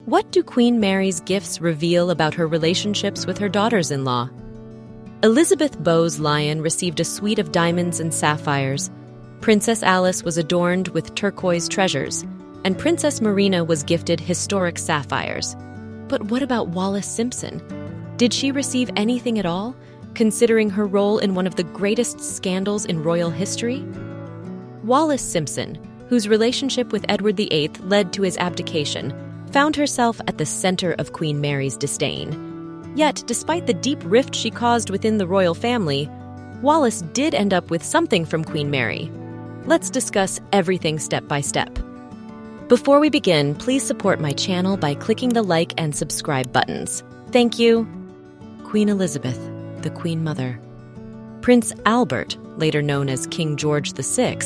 What do Queen Mary's gifts reveal about her relationships with her daughters-in-law? Elizabeth Bowes-Lyon received a suite of diamonds and sapphires. Princess Alice was adorned with turquoise treasures, and Princess Marina was gifted historic sapphires. But what about Wallis Simpson? Did she receive anything at all, considering her role in one of the greatest scandals in royal history? Wallis Simpson, whose relationship with Edward VIII led to his abdication, found herself at the center of Queen Mary's disdain. Yet, despite the deep rift she caused within the royal family, Wallis did end up with something from Queen Mary. Let's discuss everything step by step. Before we begin, please support my channel by clicking the like and subscribe buttons. Thank you. Queen Elizabeth, the Queen Mother. Prince Albert, later known as King George VI,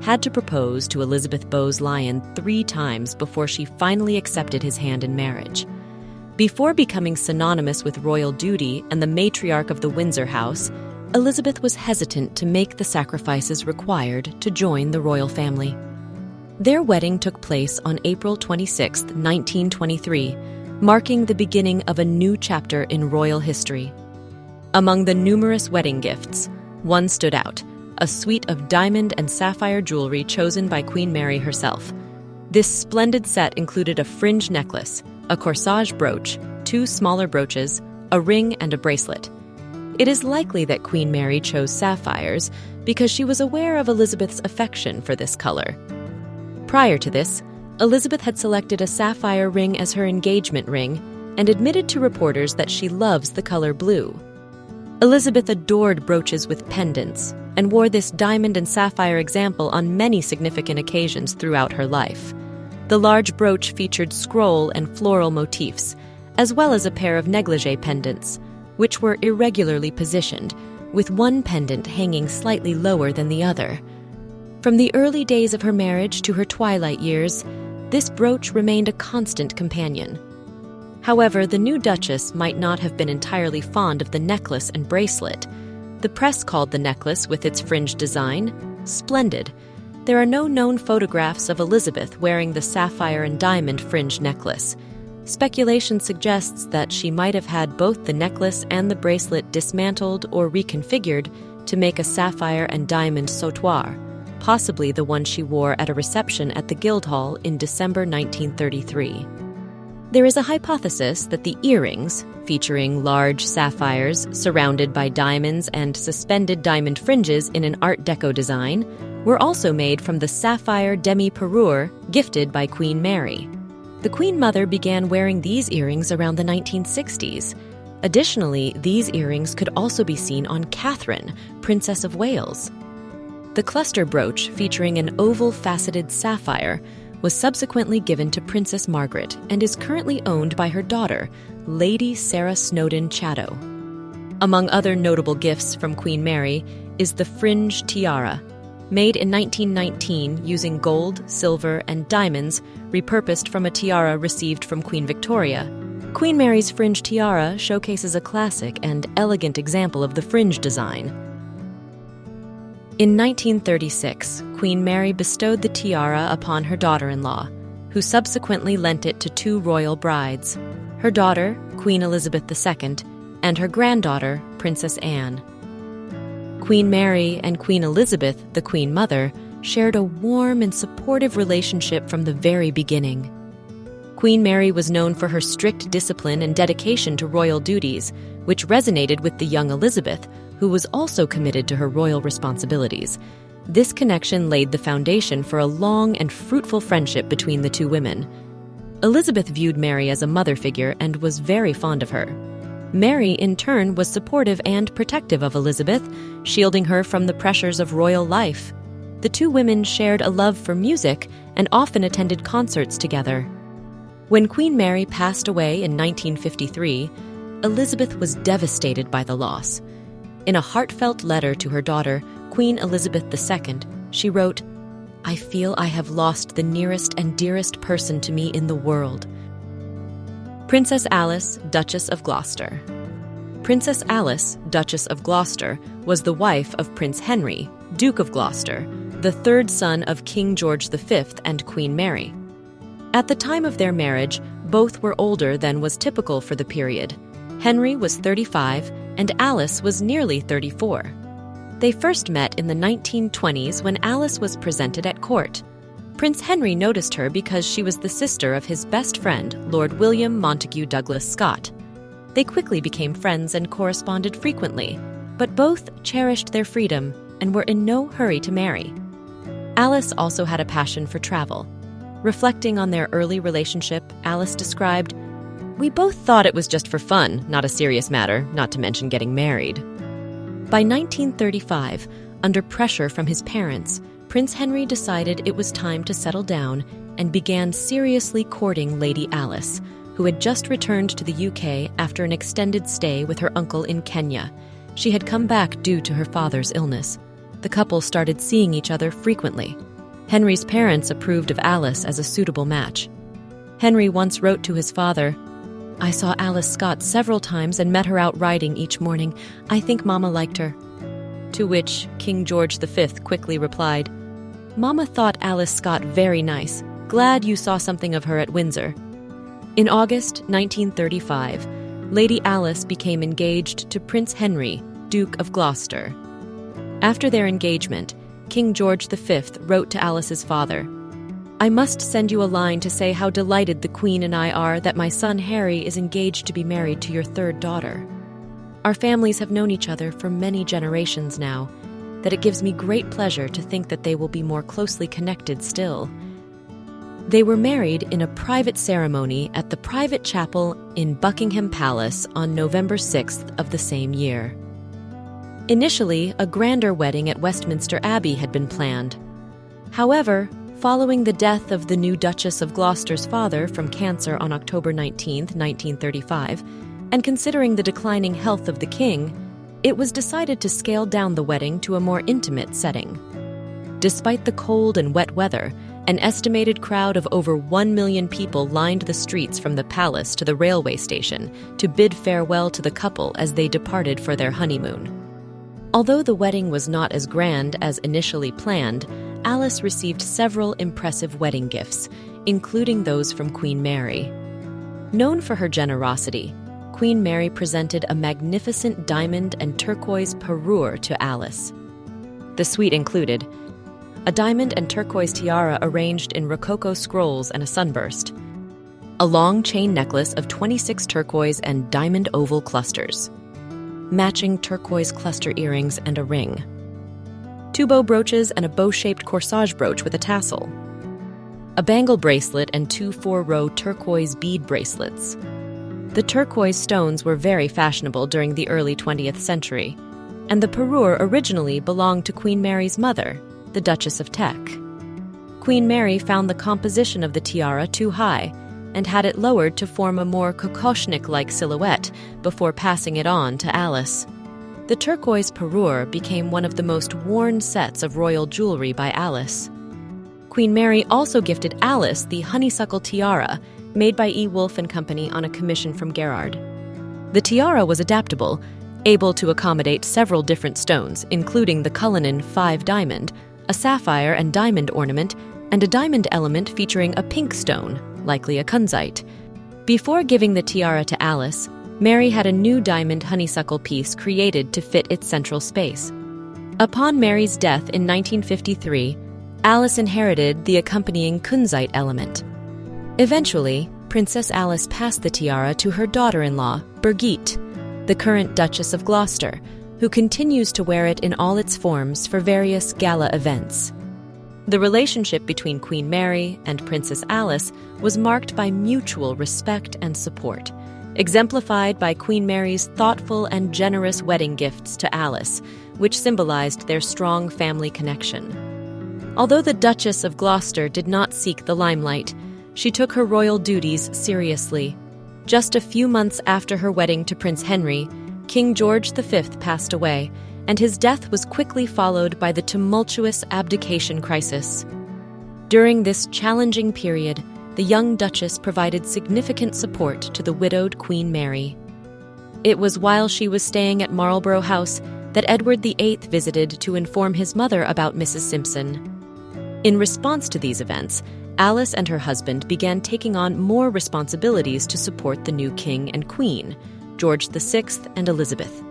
had to propose to Elizabeth Bowes-Lyon 3 times before she finally accepted his hand in marriage. Before becoming synonymous with royal duty and the matriarch of the Windsor House, Elizabeth was hesitant to make the sacrifices required to join the royal family. Their wedding took place on April 26, 1923, marking the beginning of a new chapter in royal history. Among the numerous wedding gifts, one stood out: a suite of diamond and sapphire jewelry chosen by Queen Mary herself. This splendid set included a fringe necklace, a corsage brooch, 2 smaller brooches, a ring, and a bracelet. It is likely that Queen Mary chose sapphires because she was aware of Elizabeth's affection for this color. Prior to this, Elizabeth had selected a sapphire ring as her engagement ring and admitted to reporters that she loves the color blue. Elizabeth adored brooches with pendants and wore this diamond and sapphire example on many significant occasions throughout her life. The large brooch featured scroll and floral motifs, as well as a pair of negligee pendants, which were irregularly positioned, with one pendant hanging slightly lower than the other. From the early days of her marriage to her twilight years, this brooch remained a constant companion. However, the new Duchess might not have been entirely fond of the necklace and bracelet. The press called the necklace, with its fringe design, splendid. There are no known photographs of Elizabeth wearing the sapphire and diamond fringe necklace. Speculation suggests that she might have had both the necklace and the bracelet dismantled or reconfigured to make a sapphire and diamond sautoir, possibly the one she wore at a reception at the Guildhall in December 1933. There is a hypothesis that the earrings, featuring large sapphires surrounded by diamonds and suspended diamond fringes in an Art Deco design, were also made from the sapphire demi-parure gifted by Queen Mary. The Queen Mother began wearing these earrings around the 1960s. Additionally, these earrings could also be seen on Catherine, Princess of Wales. The cluster brooch, featuring an oval faceted sapphire, was subsequently given to Princess Margaret and is currently owned by her daughter, Lady Sarah Snowdon Chatto. Among other notable gifts from Queen Mary is the fringe tiara, made in 1919 using gold, silver, and diamonds repurposed from a tiara received from Queen Victoria. Queen Mary's fringe tiara showcases a classic and elegant example of the fringe design. In 1936, Queen Mary bestowed the tiara upon her daughter-in-law, who subsequently lent it to 2 royal brides, her daughter, Queen Elizabeth II, and her granddaughter, Princess Anne. Queen Mary and Queen Elizabeth, the Queen Mother, shared a warm and supportive relationship from the very beginning. Queen Mary was known for her strict discipline and dedication to royal duties, which resonated with the young Elizabeth, who was also committed to her royal responsibilities. This connection laid the foundation for a long and fruitful friendship between the 2 women. Elizabeth viewed Mary as a mother figure and was very fond of her. Mary, in turn, was supportive and protective of Elizabeth, shielding her from the pressures of royal life. The 2 women shared a love for music and often attended concerts together. When Queen Mary passed away in 1953, Elizabeth was devastated by the loss. In a heartfelt letter to her daughter, Queen Elizabeth II, she wrote, "I feel I have lost the nearest and dearest person to me in the world." Princess Alice, Duchess of Gloucester. Princess Alice, Duchess of Gloucester, was the wife of Prince Henry, Duke of Gloucester, the 3rd son of King George V and Queen Mary. At the time of their marriage, Both were older than was typical for the period. Henry was 35 and Alice was nearly 34. They first met in the 1920s when Alice was presented at court. Prince Henry noticed her because she was the sister of his best friend, Lord William Montagu Douglas Scott. They quickly became friends and corresponded frequently, but both cherished their freedom and were in no hurry to marry. Alice also had a passion for travel. Reflecting on their early relationship, Alice described, "We both thought it was just for fun, not a serious matter, not to mention getting married." By 1935, under pressure from his parents, Prince Henry decided it was time to settle down and began seriously courting Lady Alice, who had just returned to the UK after an extended stay with her uncle in Kenya. She had come back due to her father's illness. The couple started seeing each other frequently. Henry's parents approved of Alice as a suitable match. Henry once wrote to his father, "I saw Alice Scott several times and met her out riding each morning. I think Mama liked her." To which King George V quickly replied, "Mama thought Alice Scott very nice. Glad you saw something of her at Windsor." In August 1935, Lady Alice became engaged to Prince Henry, Duke of Gloucester. After their engagement, King George V wrote to Alice's father, "I must send you a line to say how delighted the Queen and I are that my son Harry is engaged to be married to your third daughter. Our families have known each other for many generations now, that it gives me great pleasure to think that they will be more closely connected still." They were married in a private ceremony at the private chapel in Buckingham Palace on November 6th of the same year. Initially, a grander wedding at Westminster Abbey had been planned. However, following the death of the new Duchess of Gloucester's father from cancer on October 19, 1935, and considering the declining health of the king, it was decided to scale down the wedding to a more intimate setting. Despite the cold and wet weather, an estimated crowd of over 1 million people lined the streets from the palace to the railway station to bid farewell to the couple as they departed for their honeymoon. Although the wedding was not as grand as initially planned, Alice received several impressive wedding gifts, including those from Queen Mary. Known for her generosity, Queen Mary presented a magnificent diamond and turquoise parure to Alice. The suite included a diamond and turquoise tiara arranged in rococo scrolls and a sunburst, a long chain necklace of 26 turquoise and diamond oval clusters, matching turquoise cluster earrings and a ring, 2 bow brooches and a bow-shaped corsage brooch with a tassel, a bangle bracelet and 2 4-row turquoise bead bracelets. The turquoise stones were very fashionable during the early 20th century, and the parure originally belonged to Queen Mary's mother, the Duchess of Teck. Queen Mary found the composition of the tiara too high and had it lowered to form a more kokoshnik-like silhouette before passing it on to Alice. The turquoise parure became one of the most worn sets of royal jewelry by Alice. Queen Mary also gifted Alice the honeysuckle tiara made by E. Wolf & Company on a commission from Gerard. The tiara was adaptable, able to accommodate several different stones, including the Cullinan 5 diamond, a sapphire and diamond ornament, and a diamond element featuring a pink stone, likely a kunzite. Before giving the tiara to Alice, Mary had a new diamond honeysuckle piece created to fit its central space. Upon Mary's death in 1953, Alice inherited the accompanying kunzite element. Eventually, Princess Alice passed the tiara to her daughter-in-law, Birgitte, the current Duchess of Gloucester, who continues to wear it in all its forms for various gala events. The relationship between Queen Mary and Princess Alice was marked by mutual respect and support, exemplified by Queen Mary's thoughtful and generous wedding gifts to Alice, which symbolized their strong family connection. Although the Duchess of Gloucester did not seek the limelight, she took her royal duties seriously. Just a few months after her wedding to Prince Henry, King George V passed away, and his death was quickly followed by the tumultuous abdication crisis. During this challenging period, the young Duchess provided significant support to the widowed Queen Mary. It was while she was staying at Marlborough House that Edward VIII visited to inform his mother about Mrs. Simpson. In response to these events, Alice and her husband began taking on more responsibilities to support the new king and queen, George VI and Elizabeth.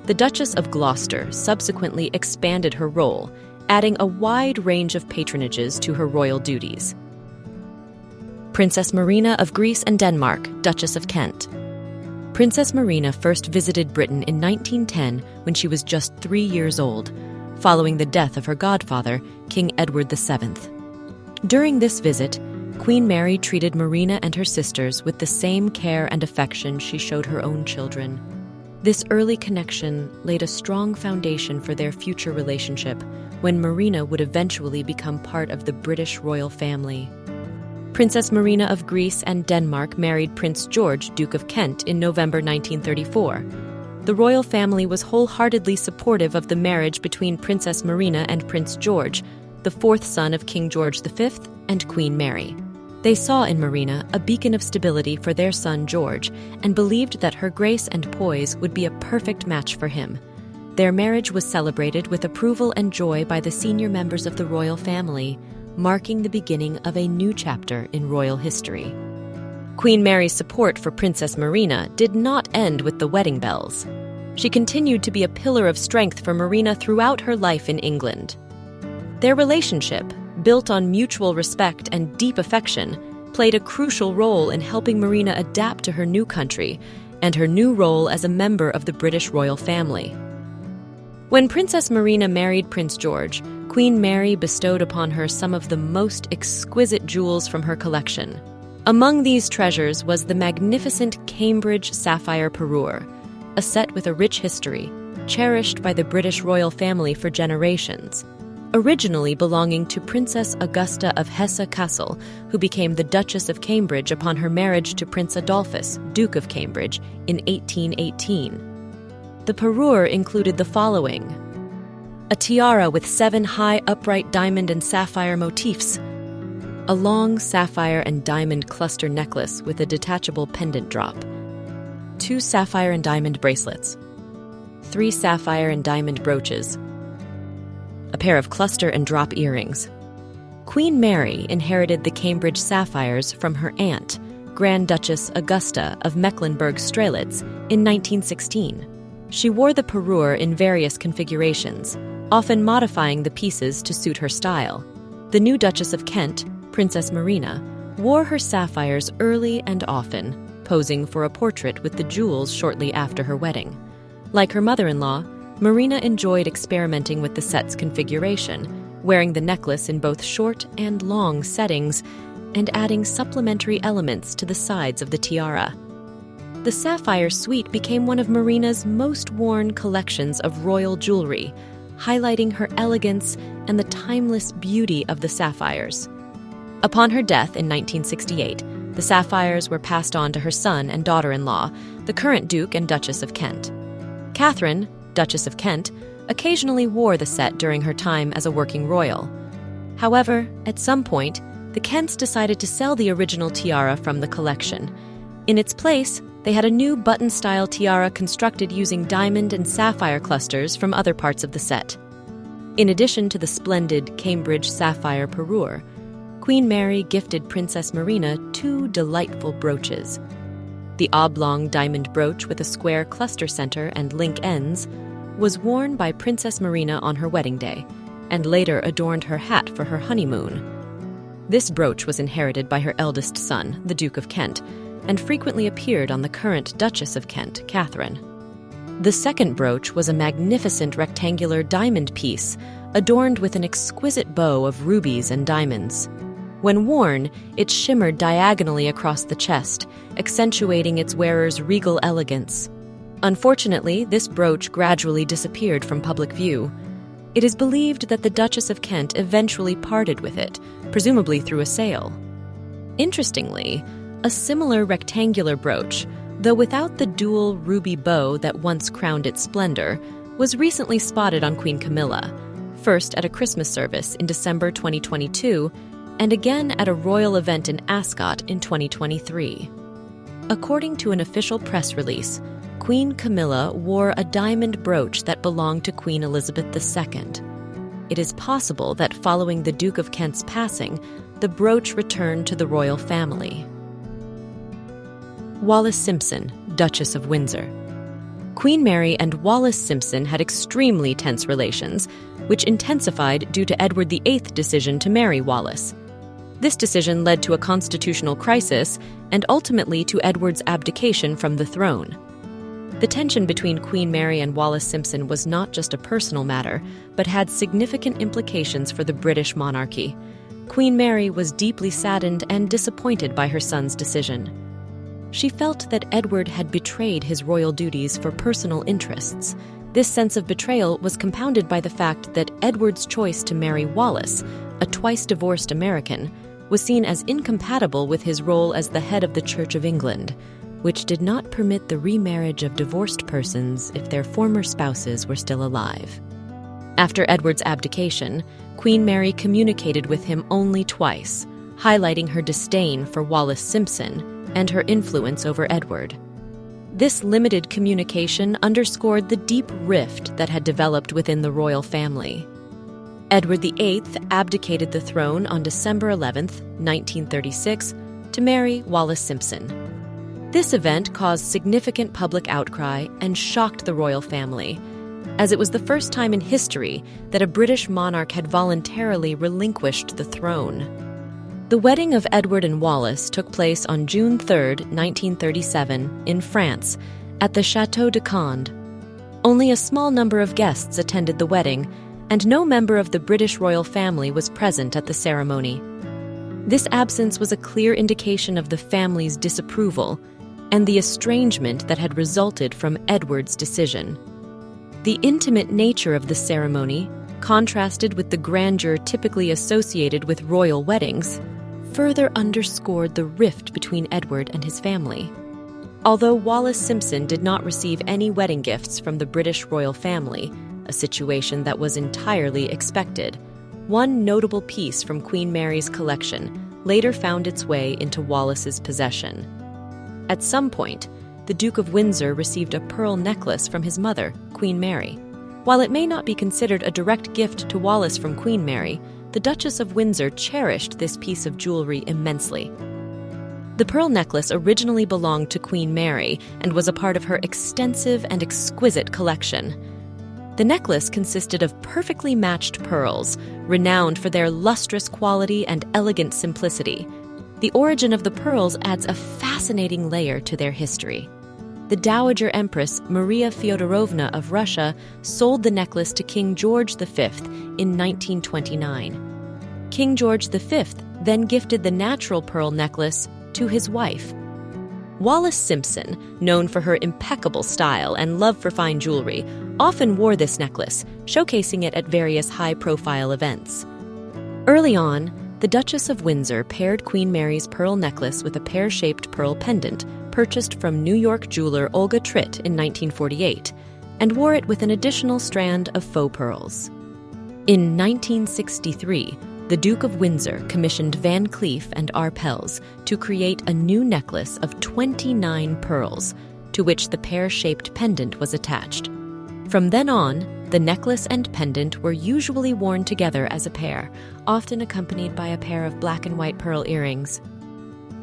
The Duchess of Gloucester subsequently expanded her role, adding a wide range of patronages to her royal duties. Princess Marina of Greece and Denmark, Duchess of Kent. Princess Marina first visited Britain in 1910 when she was just 3 years old, following the death of her godfather, King Edward VII. During this visit, Queen Mary treated Marina and her sisters with the same care and affection she showed her own children. This early connection laid a strong foundation for their future relationship when Marina would eventually become part of the British royal family. Princess Marina of Greece and Denmark married Prince George, Duke of Kent, in November 1934. The royal family was wholeheartedly supportive of the marriage between Princess Marina and Prince George, the fourth son of King George V and Queen Mary. They saw in Marina a beacon of stability for their son George and believed that her grace and poise would be a perfect match for him. Their marriage was celebrated with approval and joy by the senior members of the royal family, marking the beginning of a new chapter in royal history. Queen Mary's support for Princess Marina did not end with the wedding bells. She continued to be a pillar of strength for Marina throughout her life in England. Their relationship, built on mutual respect and deep affection, played a crucial role in helping Marina adapt to her new country and her new role as a member of the British royal family. When Princess Marina married Prince George, Queen Mary bestowed upon her some of the most exquisite jewels from her collection. Among these treasures was the magnificent Cambridge sapphire parure, a set with a rich history, cherished by the British royal family for generations. Originally belonging to Princess Augusta of Hesse-Kassel, who became the Duchess of Cambridge upon her marriage to Prince Adolphus, Duke of Cambridge, in 1818. The parure included the following: a tiara with 7 high upright diamond and sapphire motifs, a long sapphire and diamond cluster necklace with a detachable pendant drop, 2 sapphire and diamond bracelets, 3 sapphire and diamond brooches, a pair of cluster and drop earrings. Queen Mary inherited the Cambridge sapphires from her aunt, Grand Duchess Augusta of Mecklenburg-Strelitz, in 1916. She wore the parure in various configurations, often modifying the pieces to suit her style. The new Duchess of Kent, Princess Marina, wore her sapphires early and often, posing for a portrait with the jewels shortly after her wedding. Like her mother-in-law, Marina enjoyed experimenting with the set's configuration, wearing the necklace in both short and long settings, and adding supplementary elements to the sides of the tiara. The sapphire suite became one of Marina's most worn collections of royal jewelry, highlighting her elegance and the timeless beauty of the sapphires. Upon her death in 1968, the sapphires were passed on to her son and daughter-in-law, the current Duke and Duchess of Kent. Catherine, Duchess of Kent, occasionally wore the set during her time as a working royal. However, at some point, the Kents decided to sell the original tiara from the collection. In its place, they had a new button-style tiara constructed using diamond and sapphire clusters from other parts of the set. In addition to the splendid Cambridge sapphire parure, Queen Mary gifted Princess Marina 2 delightful brooches. The oblong diamond brooch with a square cluster center and link ends was worn by Princess Marina on her wedding day, and later adorned her hat for her honeymoon. This brooch was inherited by her eldest son, the Duke of Kent, and frequently appeared on the current Duchess of Kent, Catherine. The second brooch was a magnificent rectangular diamond piece, adorned with an exquisite bow of rubies and diamonds. When worn, it shimmered diagonally across the chest, accentuating its wearer's regal elegance. Unfortunately, this brooch gradually disappeared from public view. It is believed that the Duchess of Kent eventually parted with it, presumably through a sale. Interestingly, a similar rectangular brooch, though without the dual ruby bow that once crowned its splendor, was recently spotted on Queen Camilla, first at a Christmas service in December 2022, and again at a royal event in Ascot in 2023. According to an official press release, Queen Camilla wore a diamond brooch that belonged to Queen Elizabeth II. It is possible that following the Duke of Kent's passing, the brooch returned to the royal family. Wallis Simpson, Duchess of Windsor. Queen Mary and Wallis Simpson had extremely tense relations, which intensified due to Edward VIII's decision to marry Wallis. This decision led to a constitutional crisis and ultimately to Edward's abdication from the throne. The tension between Queen Mary and Wallis Simpson was not just a personal matter, but had significant implications for the British monarchy. Queen Mary was deeply saddened and disappointed by her son's decision. She felt that Edward had betrayed his royal duties for personal interests. This sense of betrayal was compounded by the fact that Edward's choice to marry Wallis, a twice-divorced American, was seen as incompatible with his role as the head of the Church of England, which did not permit the remarriage of divorced persons if their former spouses were still alive. After Edward's abdication, Queen Mary communicated with him only twice, highlighting her disdain for Wallis Simpson and her influence over Edward. This limited communication underscored the deep rift that had developed within the royal family. Edward VIII abdicated the throne on December 11, 1936, to marry Wallis Simpson. This event caused significant public outcry and shocked the royal family, as it was the first time in history that a British monarch had voluntarily relinquished the throne. The wedding of Edward and Wallis took place on June 3, 1937, in France, at the Château de Conde. Only a small number of guests attended the wedding, and no member of the British royal family was present at the ceremony. This absence was a clear indication of the family's disapproval and the estrangement that had resulted from Edward's decision. The intimate nature of the ceremony, contrasted with the grandeur typically associated with royal weddings, further underscored the rift between Edward and his family. Although Wallis Simpson did not receive any wedding gifts from the British royal family, a situation that was entirely expected, one notable piece from Queen Mary's collection later found its way into Wallis's possession. At some point, the Duke of Windsor received a pearl necklace from his mother, Queen Mary. While it may not be considered a direct gift to Wallis from Queen Mary, the Duchess of Windsor cherished this piece of jewelry immensely. The pearl necklace originally belonged to Queen Mary and was a part of her extensive and exquisite collection. The necklace consisted of perfectly matched pearls, renowned for their lustrous quality and elegant simplicity. The origin of the pearls adds a fascinating layer to their history. The Dowager Empress Maria Fyodorovna of Russia sold the necklace to King George V in 1929. King George V then gifted the natural pearl necklace to his wife. Wallis Simpson, known for her impeccable style and love for fine jewelry, often wore this necklace, showcasing it at various high-profile events. Early on, the Duchess of Windsor paired Queen Mary's pearl necklace with a pear-shaped pearl pendant purchased from New York jeweler Olga Tritt in 1948, and wore it with an additional strand of faux pearls. In 1963, the Duke of Windsor commissioned Van Cleef and Arpels to create a new necklace of 29 pearls, to which the pear-shaped pendant was attached. From then on, the necklace and pendant were usually worn together as a pair, often accompanied by a pair of black and white pearl earrings.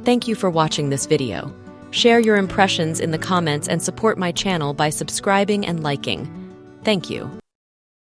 Thank you for watching this video. Share your impressions in the comments and support my channel by subscribing and liking. Thank you.